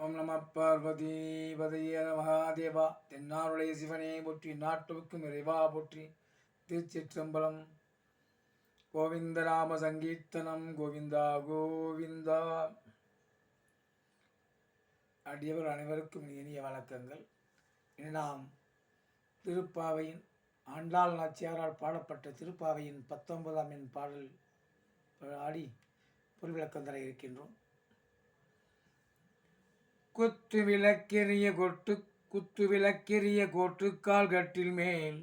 ஓம் நம பார்வதி பதைய மகாதேவா. தென்னாருடைய சிவனே போற்றி, நாட்டுக்கும் இறைவா போற்றி. திருச்சிற்றம்பலம். கோவிந்தராம சங்கீர்த்தனம். கோவிந்தா கோவிந்தா. அடியவர் அனைவருக்கும் இனிய வணக்கங்கள். இனி நாம் திருப்பாவையின் ஆண்டாள் நாச்சியாரால் பாடப்பட்ட திருப்பாவையின் 19ஆம் எண் பாடல் ஆடி பொருள்விளக்கம் தர இருக்கின்றோம். குத்து விளக்கெரிய கோட்டுக்கால் கட்டில் மேல்,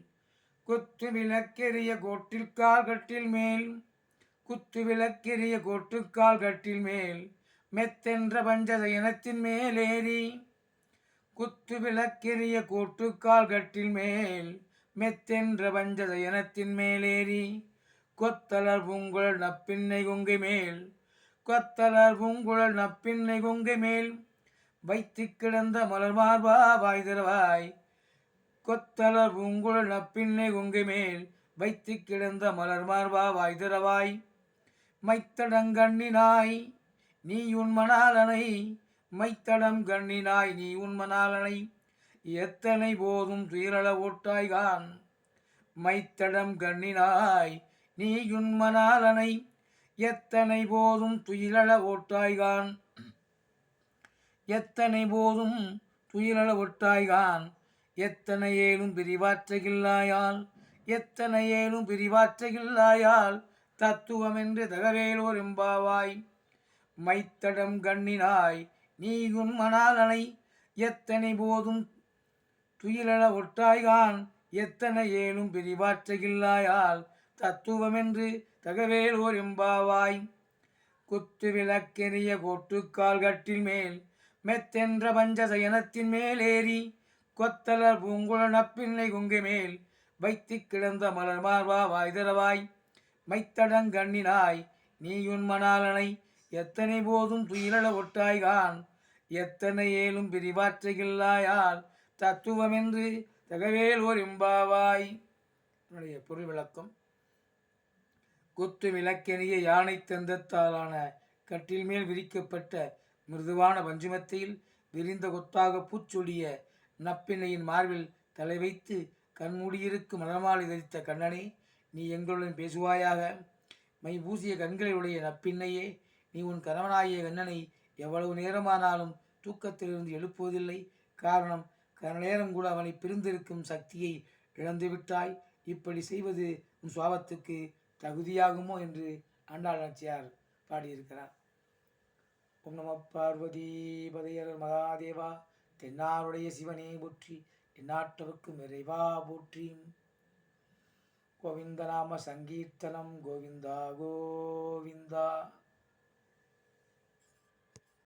குத்து விளக்கெரிய கோட்டிற்கால் கட்டில் மேல், குத்து விளக்கெரிய கோட்டுக்கால் கட்டில் மேல், மெத்தென்ற பஞ்சசயனத்தின் மேலேறி, குத்து விளக்கெரிய கோட்டுக்கால் கட்டில் மேல், மெத்தென்ற பஞ்சசயனத்தின் மேலேறி, கொத்தலர் பூங்குழல் நப்பின்னை கொங்கை மேல், கொத்தலர் பூங்குழல் நப்பின்னை கொங்கை மேல், வைத்து கிடந்த மலர் மார்பா வாய் திறவாய். கொத்தலர் பூங்குழல் நப்பின்னை கொங்கை மேல், வைத்து கிடந்த மலர் மார்பா வாய் திறவாய். மைத்தடங்கண்ணினாய் நீ உன்மணாலனை, மைத்தடம் கண்ணினாய் நீ உன்மணாலனை, எத்தனை போதும் துயிரள ஓட்டாய்கான். மைத்தடம் கண்ணினாய் நீ உன்மணாலனை, எத்தனை போதும் துயிலள ஓட்டாய்கான். எத்தனை போதும் துயிலள ஒட்டாய்கான். எத்தனை ஏலும் பிரிவாற்றகில்லாயால், எத்தனை ஏலும் பிரிவாற்றகில்லாயால், தத்துவமென்று தகவேலோர் எம்பாவாய். மைத்தடம் கண்ணினாய் நீ உன்மணாலனை, எத்தனை போதும் துயிலள ஒட்டாய்கான். எத்தனை ஏலும் பிரிவாற்றகில்லாயால், தத்துவமென்று தகவேலோர் எம்பாவாய். குத்து விளக்கெரிய கோட்டுக்கால் கட்டில் மேல், மெத்தென்ற பஞ்சசயனத்தின் மேலேறி, கொத்தலர் பூங்குழல் நப்பின்னை கொங்கை மேல், வைத்து கிடந்த மலர் மார்பா வாய் திறவாய். மைத்தடங்கண்ணினாய் நீ உன்மணாலனை, எத்தனை போதும் துயிலள ஒட்டாய்கான். எத்தனை ஏலும் பிரிவாற்றகில்லாயால், தத்துவமென்று தகவேலோர் எம்பாவாய். பொருள் விளக்கம். குத்து விளக்கெரிய யானை தந்தத்தாலான கட்டில் மேல் விரிக்கப்பட்ட மிருதுவான பஞ்சுமத்தையில் விரிந்த கொத்தாக பூச்சொடிய நப்பின்னையின் மார்பில் தலை வைத்து கண்மூடியிருக்கும் மலர்மாலை தரித்த கண்ணனே, நீ எங்களுடன் பேசுவாயாக. மை பூசிய கண்களுடைய நப்பின்னையே, நீ உன் கணவனாகிய கண்ணனை எவ்வளவு நேரமானாலும் தூக்கத்திலிருந்து எழுப்புவதில்லை. காரணம், கனநேரம் கூட அவனை பிரிந்திருக்கும் சக்தியை இழந்துவிட்டாய். இப்படி செய்வது உன் சுவாபத்துக்கு தகுதியாகுமோ என்று ஆண்டாள் நாச்சியார் பாடியிருக்கிறார். ஓம் நம பார்வதி பதையர் மகாதேவா. தென்னாருடைய சிவனே போற்றி, எந்நாட்டவர்க்கும் இறைவா போற்றி. கோவிந்தநாம சங்கீர்த்தனம். கோவிந்தா கோவிந்தா.